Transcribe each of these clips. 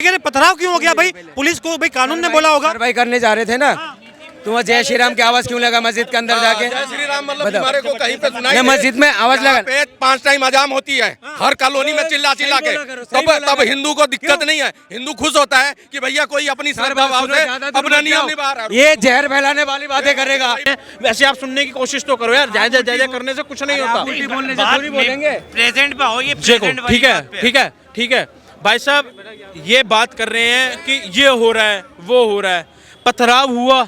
पथराव क्यों हो गया भाई? पुलिस को भाई कानून ने बोला होगा। कार्रवाई करने जा रहे थे ना, तो जय श्री राम की आवाज क्यों लगा मस्जिद के अंदर जाके? जय श्री राम मतलब तुम्हारे को कहीं पे सुनाई मस्जिद में आवाज लगा। 5 टाइम अजाम होती है हर कॉलोनी में चिल्ला चिल्ला के, तब हिंदू को दिक्कत नहीं है। हिंदू खुश होता है कि भैया कोई अपनी श्रद्धा भाव से अपना नियम निभा रहा है। ये जहर फैलाने वाली बातें करेगा। वैसे आप सुनने की कोशिश तो करो यार, जय जय जय करने से कुछ नहीं होता। बोलने से थोड़ी बोलेंगे। प्रेजेंट पे हो, ये देखो ठीक है ठीक है ठीक है भाई साहब, ये बात कर रहे हैं कि ये हो रहा है वो हो रहा है, पथराव हुआ।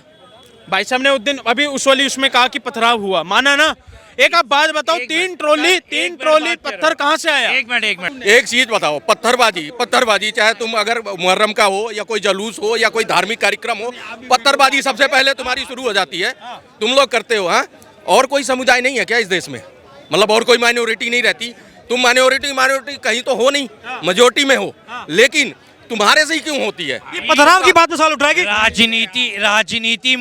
भाई साहब ने उस दिन अभी उस वाली उसमें कहा कि पथराव हुआ, माना ना। एक आप बात बताओ, तीन ट्रॉली पत्थर कहाँ से आया? एक मिनट एक चीज बताओ, पत्थरबाजी चाहे तुम अगर मुहर्रम का हो या कोई जलूस हो या कोई धार्मिक कार्यक्रम हो, पत्थरबाजी सबसे पहले तुम्हारी शुरू हो जाती है, तुम लोग करते हो। हाँ, और कोई समुदाय नहीं है क्या इस देश में? मतलब और कोई माइनॉरिटी नहीं रहती? तुम माइनॉरिटी कहीं तो हो नहीं, मेजोरिटी में हो, लेकिन तुम्हारे से ही क्यों होती है? ये पथराव की बात में सवाल उठाएगी। राजनीति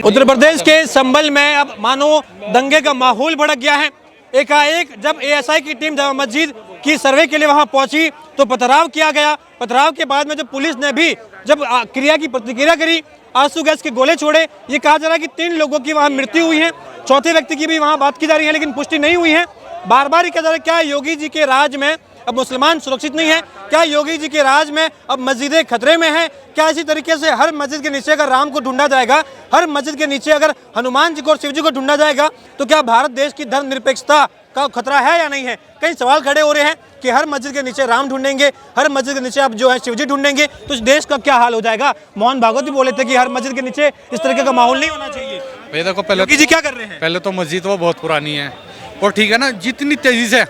उत्तर प्रदेश के संभल में अब मानो दंगे का माहौल भड़क गया है। एकाएक जब एएसआई की टीम जामा मस्जिद की सर्वे के लिए वहां पहुंची तो पथराव किया गया। पथराव के बाद में जब पुलिस ने भी जब क्रिया की प्रतिक्रिया करी, आंसू गैस के गोले छोड़े। ये कहा जा रहा है कि 3 लोगों की वहां मृत्यु हुई है, चौथे व्यक्ति की भी वहां बात की जा रही है, लेकिन पुष्टि नहीं हुई है। बार बार कहा जा रहा है क्या योगी जी के राज में अब मुसलमान सुरक्षित नहीं है? क्या योगी जी के राज में अब मस्जिदें खतरे में हैं? क्या इसी तरीके से हर मस्जिद के नीचे अगर राम को ढूंढा जाएगा, हर मस्जिद के नीचे अगर हनुमान जी को और शिव जी को ढूंढा जाएगा, तो क्या भारत देश की धर्मनिरपेक्षता का खतरा है या नहीं है? कई सवाल खड़े हो रहे हैं कि हर मस्जिद के नीचे राम ढूंढेंगे, हर मस्जिद के नीचे आप जो है शिव जी ढूंढेंगे, तो इस देश का क्या हाल हो जाएगा? मोहन भागवत भी बोले थे कि हर मस्जिद के नीचे इस तरीके का माहौल नहीं होना चाहिए। भैया देखो, पहले योगी जी क्या कर रहे हैं? पहले तो मस्जिद वो बहुत पुरानी है और ठीक है ना, जितनी तेजी से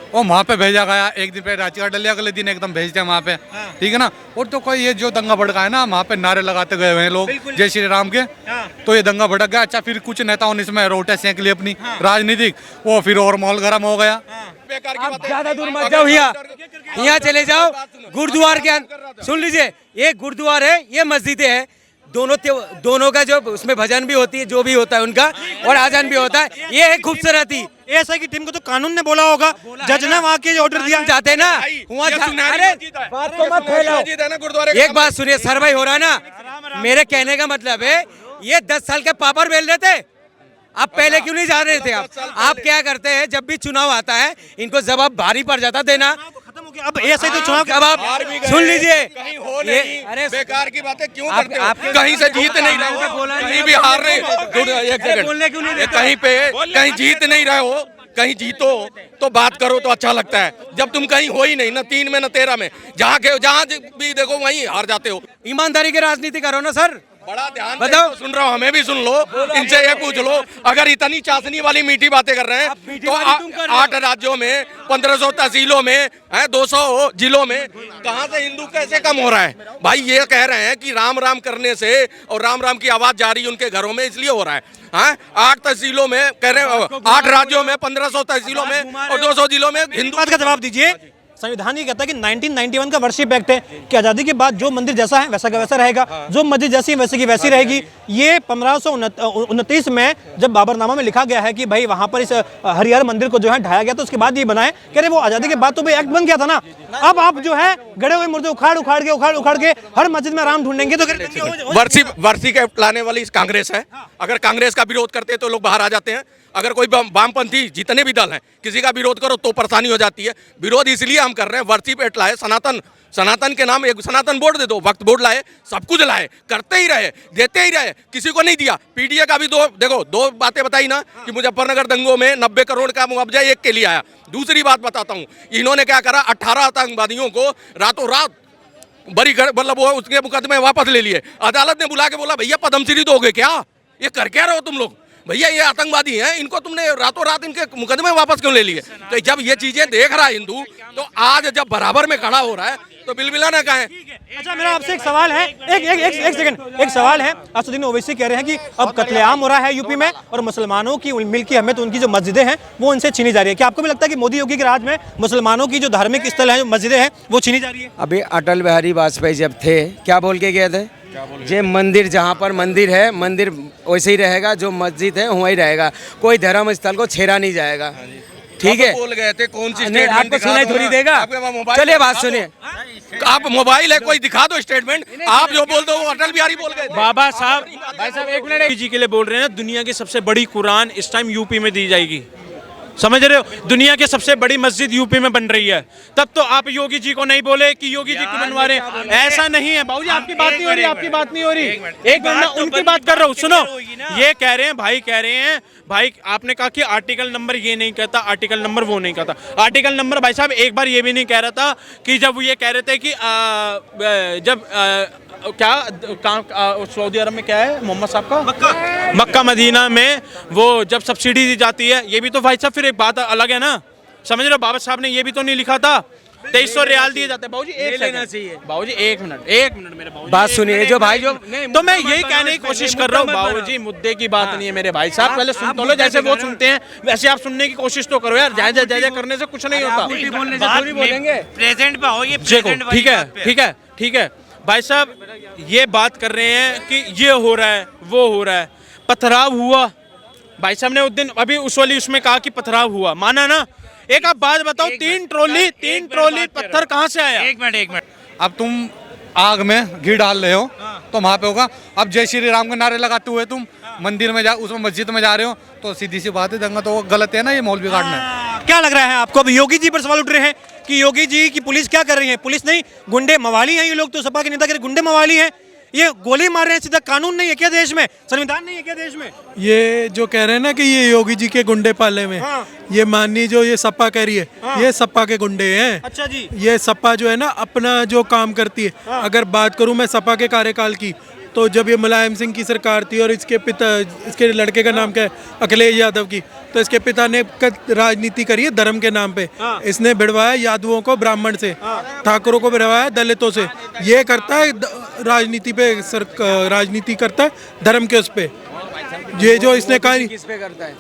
वो वहाँ पे भेजा गया, एक दिन पे रांची का डलिया, अगले दिन एकदम भेजते हैं वहाँ पे, ठीक है ना। और तो कोई ये जो दंगा भड़का है ना, वहाँ पे नारे लगाते गए हुए हैं लोग जय श्री राम के, तो ये दंगा भड़क गया। अच्छा, फिर कुछ नेताओं ने इसमें रोटे सेंक ली अपनी राजनीतिक, वो फिर और माहौल गर्म हो गया। आप ज्यादा दूर मत जाओ, यहाँ चले जाओ गुरुद्वार के अंदर। सुन लीजिए, ये गुरुद्वार है, ये मस्जिदें हैं, दोनों का जो उसमें भजन भी होती है, जो भी होता है उनका, और आजान भी होता है। ये है खूबसूरती। एएसआई की टीम को तो कानून ने बोला होगा, जज ने वहाँ के ऑर्डर दिया। जाते ना वहाँ, अरे बात को मत फैलाओ। एक बात सुनिए, सर्वे हो रहा है ना, मेरे कहने का मतलब है ये 10 साल के पापड़ बेल रहे थे, आप पहले क्यों नहीं जा रहे थे? आप क्या करते हैं, जब भी चुनाव आता है इनको जवाब भारी पड़ जाता देना। अब एएसआई तो चुनाव अब आप सुन लीजिए, कहीं हो नहीं, अरे बेकार की बातें क्यों करते हो? कहीं से जीत नहीं रहे हो, कहीं भी हार रहे हो, बोलने क्यों नहीं देते? कहीं जीत नहीं रहे हो, कहीं जीतो तो बात करो तो अच्छा लगता है। जब तुम कहीं हो ही नहीं, ना 3 में ना 13 में, जहाँ भी देखो वहीं हार जाते हो। ईमानदारी की राजनीति करो ना सर। बड़ा ध्यान बताओ, तो सुन रहा हूँ, हमें भी सुन लो, इनसे ये पूछ लो, अगर इतनी चाशनी वाली मीठी बातें कर रहे हैं तो 8 राज्यों में 1500 तहसीलों में 200 जिलों में कहाँ से हिंदू कैसे कम हो रहा है? भाई ये कह रहे हैं कि राम राम करने से और राम राम की आवाज जा रही है उनके घरों में, इसलिए हो रहा है। हाँ, 8 तहसीलों में कह रहे हैं, 8 राज्यों में 1500 तहसीलों में और 200 जिलों में हिंदू। बात का जवाब दीजिए। संविधान ये कहता है कि 1991 का वर्षिप एक्ट है कि आज़ादी के बाद जो मंदिर जैसा है वैसा का वैसा रहेगा, जो मस्जिद जैसी है वैसे की वैसी रहेगी। ये 1529 में जब बाबरनामा में लिखा गया है कि भाई वहाँ पर इस हरिहर मंदिर को जो है ढाया गया, तो उसके बाद ये बनाए। कह रहे वो आज़ादी के बाद तो भाई एक्ट बन गया था ना। अब आप जो है गड़े हुए मुर्दे उखाड़ के हर मस्जिद में राम ढूंढेंगे तो वर्षिप एक्ट लाने वाली कांग्रेस है। अगर कांग्रेस का विरोध करते हैं तो लोग बाहर आ जाते हैं। अगर कोई वामपंथी जितने भी दल हैं किसी का विरोध करो तो परेशानी हो जाती है। विरोध इसलिए हम कर रहे हैं, वर्षिप एक्ट लाए, सनातन के नाम एक सनातन बोर्ड दे दो, वक्फ बोर्ड लाए, सब कुछ लाए, करते ही रहे, देते ही रहे, किसी को नहीं दिया। पीडीए का भी दो बातें बताई ना कि मुजफ्फरनगर दंगों में 90 करोड़ का मुआवजा एक के लिए आया। दूसरी बात बताता हूँ, इन्होंने क्या करा, 18 आतंकवादियों को रातों रात बड़ी मतलब वो उसके मुकदमे वापस ले लिए। अदालत ने बुला के बोला भैया पद्मश्री दोगे क्या? ये कर क्या रहे हो तुम लोग? भैया ये आतंकवादी हैं, इनको तुमने रातों रात इनके मुकदमे वापस क्यों ले लिए? तो जब ये चीजें देख रहा है हिंदू, तो आज जब बराबर में खड़ा हो रहा है तो बिलबिला ना कहें। अच्छा, मेरा आपसे एक सवाल है, एक सेकंड, एक सवाल है। असदुद्दीन ओवैसी कह रहे हैं कि अब कत्लेआम हो रहा है यूपी में और मुसलमानों की मिल की अहमियत, उनकी जो मस्जिदें हैं वो उनसे छीनी जा रही है। क्या आपको भी लगता है कि मोदी योगी के राज में मुसलमानों की जो धार्मिक स्थल है, जो मस्जिदें हैं, वो छीनी जा रही है? अभी अटल बिहारी वाजपेयी जब थे, क्या बोल के गए थे? जे मंदिर, जहाँ पर मंदिर है, मंदिर वैसे ही रहेगा, जो मस्जिद है वहीं रहेगा, कोई धर्म स्थल को छेड़ा नहीं जाएगा। ठीक है बोल गए थे कौन सी नहीं, स्टेटमेंट आपको दिखा सुनाई दो थोड़ी ना। देगा। आपके पास मोबाइल चलिए है, बात दिखा दो। सुनिए। आप मोबाइल है कोई दिखा दो स्टेटमेंट। आप जो बोल दो वो अटल बिहारी बोल गए थे। बाबा साहब भाई साहब एक मिनट जी के लिए बोल रहे हैं ना, दुनिया की सबसे बड़ी कुरान इस टाइम यूपी में दी जाएगी, समझ रहे हो? दुनिया की सबसे बड़ी मस्जिद यूपी में बन रही है, तब तो आप योगी जी को नहीं बोले कि योगी जी को बनवा रहे हैं। ऐसा नहीं है बाबूजी, आपकी बात नहीं हो रही, आपकी बात नहीं हो रही। एक मिनट मैं उनकी बात कर रहा हूँ, सुनो। ये कह रहे हैं भाई, कह रहे हैं भाई, आपने कहा कि आर्टिकल नंबर ये नहीं कहता, आर्टिकल नंबर वो नहीं कहता। आर्टिकल नंबर भाई साहब एक बार ये भी नहीं कह रहा था कि जब वो ये कह रहे थे कि जब क्या सऊदी अरब में क्या है मोहम्मद साहब का मक्का मदीना में वो जब सब्सिडी दी जाती है, ये भी तो भाई साहब फिर एक बात अलग है ना, समझ रहे हो? बाबा साहब ने ये भी तो नहीं लिखा था 2300 रियाल दिए जाते हैं। बाबूजी एक लेना चाहिए, बाबूजी एक मिनट मेरे बाबूजी बात सुनिए। जो भाई जो तो मैं यही कहने की कोशिश कर रहा हूँ बाबूजी, मुद्दे की बात नहीं है मेरे भाई साहब, पहले सुन तो लो, जैसे वो सुनते हैं वैसे आप सुनने की कोशिश तो करो यार। जायजा जायजा करने से कुछ नहीं होता। प्रेजेंट पे हो ये देखो प्रेजेंट वाली ठीक है बात पे। ठीक है ठीक है भाई साहब, ये बात कर रहे हैं कि ये हो रहा है वो हो रहा है, पथराव हुआ भाई साहब ने उस दिन अभी उस वाली उसमें कहा कि पथराव हुआ, माना ना? एक आप बात बताओ, तीन ट्रॉली पत्थर कहाँ से आया? एक मिनट अब तुम आग में घी डाल रहे हो तो वहाँ पे होगा। अब जय श्री राम के नारे लगाते हुए तुम मंदिर में जा, उसमें मस्जिद में जा रहे हो, तो सीधी सी बात है, दंगा तो गलत है ना, ये मौलवी काटना। क्या लग रहा है आपको? अब योगी जी पर सवाल उठ रहे हैं कि योगी जी की पुलिस क्या कर रही है? पुलिस नहीं, गुंडे मवाली हैं ये लोग, तो सपा के नेता कह रहे गुंडे मवाली हैं, ये गोली मार रहे हैं सीधा। कानून नहीं है क्या देश में? संविधान नहीं है क्या देश में? ये जो कह रहे हैं ना कि ये योगी जी के गुंडे पाले में, ये माननी जो ये सपा कह रही है, ये सपा के गुंडे हैं। अच्छा जी। ये सपा जो है ना अपना जो काम करती है। अगर बात करूं मैं सपा के कार्यकाल की, तो जब ये मुलायम सिंह की सरकार थी और इसके पिता, इसके लड़के का नाम क्या है, अखिलेश यादव की, तो इसके पिता ने राजनीति करी है धर्म के नाम पे। इसने भिड़वाया यादवों को ब्राह्मण से, ठाकुरों को भिड़वाया दलितों से। ये करता है राजनीति पे, राजनीति करता है धर्म के उस पे। ये जो इसने कहा किस पे करता है?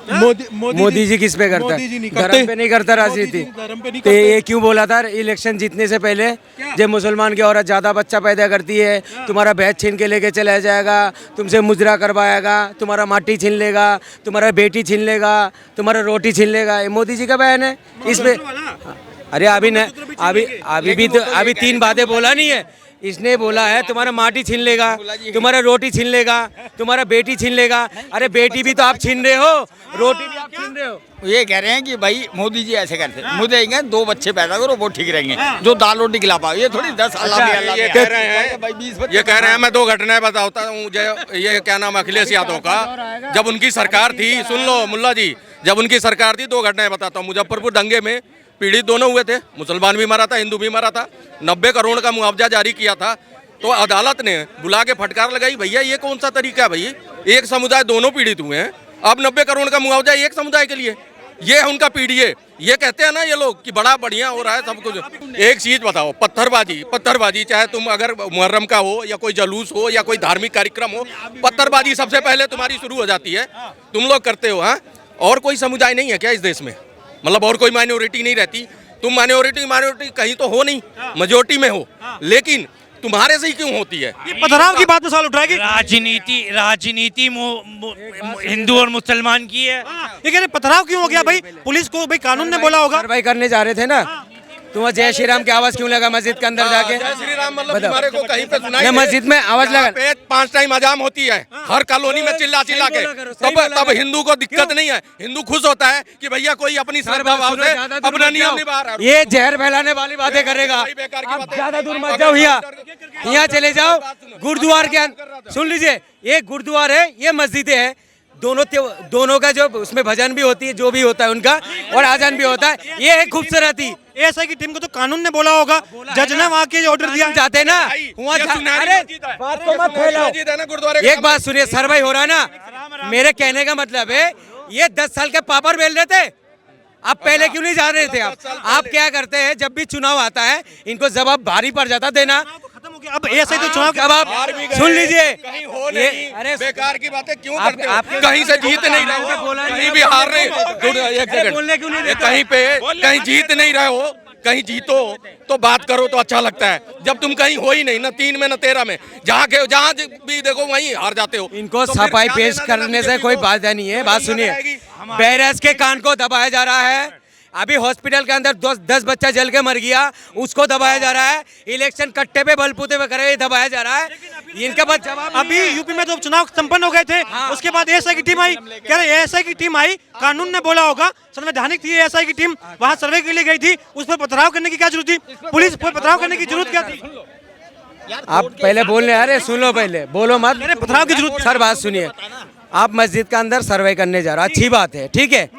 मोदी जी किस पे करता मोदी जी है? नहीं धर्म करते। पे नहीं करता राजनीति। धर्म पे नहीं तो करते। ये क्यों बोला था इलेक्शन जीतने से पहले, जब मुसलमान की औरत ज्यादा बच्चा पैदा करती है, तुम्हारा बैच छीन के लेके चला जाएगा, तुमसे मुजरा करवाएगा, तुम्हारा माटी छीन लेगा, तुम्हारा बेटी छीन लेगा, तुम्हारा रोटी छीन लेगा। ये मोदी जी का बयान है इस पे। अरे अभी न अभी 3 बातें बोला नहीं है इसने। बोला है तुम्हारा माटी छीन लेगा, तुम्हारा रोटी छीन लेगा, तुम्हारा बेटी छीन लेगा। अरे बेटी भी तो आप छीन रहे हो, रोटी भी आप छीन रहे हो। ये कह रहे हैं कि भाई मोदी जी ऐसे करते हैं, मुझे 2 बच्चे पैदा करो वो ठीक रहेंगे, जो दाल रोटी खिला पाओ। ये थोड़ी 10 ये कह रहे हैं, ये कह रहे हैं, मैं 2 घटनाएं बताता हूँ। ये क्या नाम अखिलेश यादव का, जब उनकी सरकार थी, सुन लो मुल्ला जी, जब उनकी सरकार थी 2 घटनाएं बताता हूँ। मुजफ्फरपुर दंगे में पीड़ित दोनों हुए थे, मुसलमान भी मरा था, हिंदू भी मरा था। 90 करोड़ का मुआवजा जारी किया था, तो अदालत ने बुला के फटकार लगाई, भैया ये कौन सा तरीका है? भाई एक समुदाय दोनों पीड़ित हुए हैं, अब 90 करोड़ का मुआवजा एक समुदाय के लिए, ये है उनका पीड़िए। ये कहते हैं ना ये लोग कि बड़ा बढ़िया हो रहा है सब कुछ। एक चीज बताओ, पत्थरबाजी चाहे तुम अगर मुहर्रम का हो या कोई जलूस हो या कोई धार्मिक कार्यक्रम हो, पत्थरबाजी सबसे पहले तुम्हारी शुरू हो जाती है, तुम लोग करते हो। हाँ, और कोई समुदाय नहीं है क्या इस देश में? मतलब और कोई माइनॉरिटी नहीं रहती? तुम माइनॉरिटी कहीं तो हो नहीं, मेजोरिटी में हो, लेकिन तुम्हारे से ही क्यों होती है? ये पथराव की बात में सवाल उठाएगी। राजनीति हिंदू और मुसलमान की है। ये कह रहे पथराव क्यों हो गया भाई? पुलिस को भाई कानून ने बोला होगा। कार्रवाई करने जा रहे थे ना, तुम जय श्री राम की आवाज क्यों लगा मस्जिद के अंदर जाके? जय श्री राम मतलब तुम्हारे को कहीं पे सुनाई मैं मस्जिद में आवाज लगा। 5 टाइम अजाम होती है हर कॉलोनी में, चिल्ला के, तब हिंदू को दिक्कत नहीं है। हिंदू खुश होता है कि भैया कोई अपनी श्रद्धा भाव से अपना नियम निभा रहा है। ये जहर फैलाने वाली बातें करेगा। आप ज्यादा दूर मत जाओ, यहाँ चले जाओ गुरुद्वार के अंदर। सुन लीजिए, ये गुरुद्वार है, ये मस्जिदें हैं, दोनों का जो उसमें भजन भी होती है, जो भी होता है उनका, और आजान भी होता है। ये है खूबसूरती। एएसआई की टीम को तो कानून ने बोला होगा, जज ने वहाँ के ऑर्डर दिया। जाते ना वहाँ, अरे बात को मत फैलाओ। एक बात सुनिए, सर्वे हो रहा है ना, मेरे कहने का मतलब है ये 10 साल के पापड़ बेल रहे थे, आप पहले क्यों नहीं जा रहे थे? आप क्या करते हैं, जब भी चुनाव आता है इनको जवाब भारी पड़ जाता देना। खत्म हो गया अब एएसआई तो चुनाव अब आप सुन लीजिए, कहीं हो ये नहीं, अरे बेकार की बातें क्यों करते हो? कहीं से जीत नहीं रहे हो, कहीं भी हार रहे हो, बोलने क्यों नहीं देते? कहीं जीत नहीं रहे हो, कहीं जीतो तो बात करो तो अच्छा लगता है। जब तुम कहीं हो ही नहीं, न 3 में न 13 में, जहाँ भी देखो वहीं हार जाते हो। इनको तो फिर सफाई क्या पेश लेना देना करने से कोई बात नहीं है। बात सुनिए, बैरस के कान को दबाया जा रहा है, अभी हॉस्पिटल के अंदर 10 बच्चा जल के मर गया, उसको दबाया जा रहा है। इलेक्शन कट्टे पे बलबूते पे करे दबाया जा रहा है। इनके पास जवाब अभी यूपी में तो चुनाव संपन्न हो गए थे, उसके बाद एएसआई की टीम आई, कह रहे एएसआई की टीम आई, कानून ने बोला होगा, संवैधानिक थी एएसआई की टीम, वहां सर्वे के लिए गई थी, उस पर पथराव करने की क्या जरूरत थी? पुलिस पर पथराव करने की जरूरत क्या थी? आप पहले बोलने अरे सुन लो, पहले बोलो मत। अरे पथराव की जरूरत सर बात सुनिए, आप मस्जिद के अंदर सर्वे करने जा रहा, अच्छी बात है, ठीक है।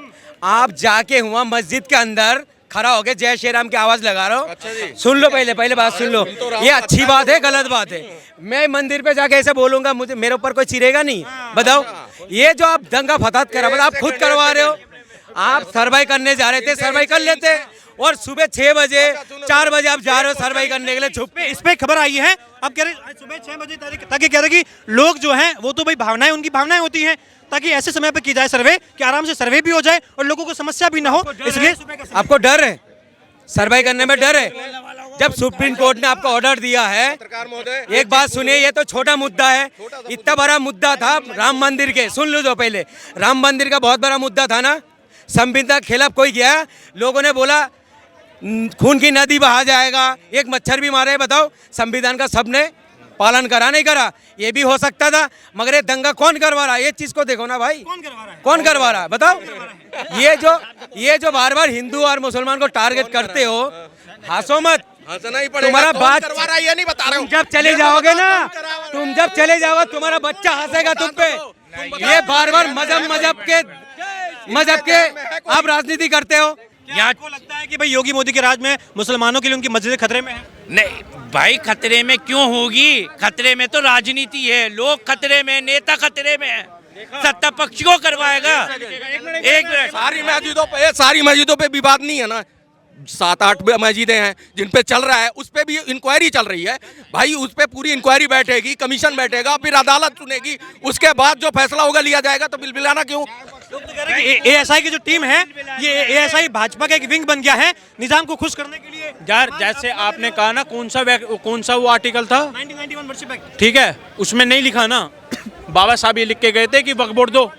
आप जाके हुआ मस्जिद के अंदर खड़ा होके जय श्री राम की आवाज लगा रहा हूँ। सुन लो पहले बात सुन लो, ये अच्छी बात है गलत बात है? मैं मंदिर पे जाके ऐसे बोलूंगा, मुझे मेरे ऊपर कोई चिरेगा नहीं? बताओ, ये जो आप दंगा फसाद करा, आप खुद करवा रहे हो। आप सर्वे करने जा रहे थे, सर्वे कर लेते, और सुबह 6 बजे 4 बजे आप जा रहे हो सर्वे करने के लिए छुप। इस पे खबर आई है, अब कह रहे सुबह 6 बजे ताकि कह रहे कि लोग जो हैं वो तो भाई भावनाएं, उनकी भावनाएं होती हैं, ताकि ऐसे समय पे की जाए सर्वे कि आराम से सर्वे भी हो जाए और लोगों को समस्या भी ना हो, इसलिए आपको डर है? सर्वे करने में डर है? जब सुप्रीम कोर्ट ने आपको ऑर्डर दिया है, एक बात सुनिए, ये तो छोटा मुद्दा है, इतना बड़ा मुद्दा था राम मंदिर के। सुन लो, जो पहले राम मंदिर का बहुत बड़ा मुद्दा था ना, संविधान के खिलाफ कोई गया, लोगों ने बोला खून की नदी बहा जाएगा, एक मच्छर भी मारे। बताओ, संविधान का सबने पालन करा नहीं करा? ये भी हो सकता था, मगर ये दंगा कौन करवा रहा है? ये चीज को देखो ना भाई, कौन करवा रहा है? बताओ, ये जो बार बार हिंदू और मुसलमान को टारगेट करते हो, हंसो मत, हंसना ही पड़ेगा। तुम्हारा कौन बात करवा रहा है ये नहीं बता रहे हो। जब चले जाओगे ना, तुम जब चले जाओगे तुम्हारा बच्चा हंसेगा तुम पे। ये बार बार मजहब के आप राजनीति करते हो। यहाँ को लगता है कि भाई योगी मोदी के राज में मुसलमानों के लिए उनकी मस्जिदें खतरे में है? नहीं भाई, खतरे में क्यों होगी? खतरे में तो राजनीति है, लोग खतरे में, नेता खतरे में है, सत्ता पक्ष को करवाएगा। एक मिनट, सारी मस्जिदों पे विवाद नहीं है ना, 7-8 मस्जिदें हैं जिन पे चल रहा है, उस पे भी इंक्वायरी चल रही है भाई, उस पे पूरी इंक्वायरी बैठेगी, कमीशन बैठेगा, फिर अदालत सुनेगी, उसके बाद जो फैसला होगा लिया जाएगा। तो बिलबिलाना क्यों? एएसआई की जो टीम है, ये एएसआई भाजपा का एक विंग बन गया है निजाम को खुश करने के लिए। यार जैसे आपने कहा ना, कौन सा वो आर्टिकल था 1991 वर्षिप एक्ट, ठीक है, उसमें नहीं लिखा ना, बाबा साहब ये लिख के गए थे कि वक्फ बोर्ड दो,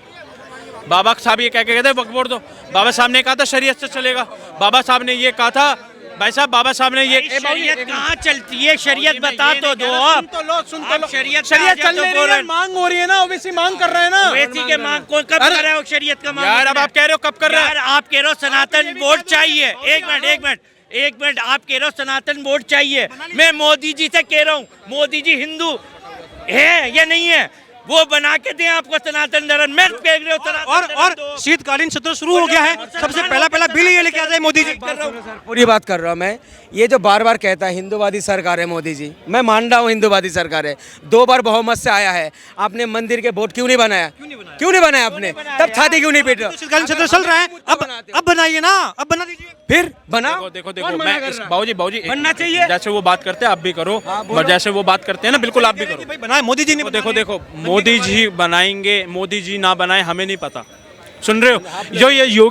बाबा साहब ये कह के गए थे वक्फ बोर्ड दो। बाबा साहब ने कहा था शरीयत से चलेगा, बाबा साहब ने ये कहा था, भाई साहब बाबा साहब ने ये शरीयत कहाँ चलती है? शरीयत बता तो दो आप। शरीयत चल रही है, मांग हो रही है ना, ओवैसी मांग कर रहे हैं ना। ओवैसी के मांग कौन कब कर रहा है? शरीयत का मांग यार अब आप कह रहे हो कब कर रहे हैं? आप कह रहे हो सनातन वोट चाहिए। एक मिनट, आप कह रहे हो सनातन वोट चाहिए, मैं मोदी जी से कह रहा हूँ, मोदी जी हिंदू है या नहीं है? वो बना के दें आपको सनातन धर्म। मैं कह रहा हूं सनातन और शीतकालीन सत्र शुरू हो गया है, सबसे पहला बिल ये लेके आ जाए मोदी जी। पूरी बात कर रहा हूँ मैं। ये जो बार बार कहता है हिंदूवादी सरकार है मोदी जी, मैं मान रहा हूँ हिंदूवादी सरकार है, 2 बार बहुमत से आया है। आपने मंदिर के बोर्ड क्यों नहीं बनाया? क्यों नहीं बनाया आपने? तब छाती क्यों नहीं पीट रहे? शीतकालीन सत्र चल रहा है, अब बनाइए ना, अब बना दीजिए। फिर बना। देखो मैं बाबूजी बनना चाहिए। जैसे वो बात करते हैं आप भी करो, और जैसे वो बात करते हैं ना बिल्कुल आप भी करो। भाई बनाए मोदी जी ने, देखो मोदी जी बनाएंगे, मोदी जी ना बनाए हमें नहीं पता। सुन रहे हो? जो ये योगी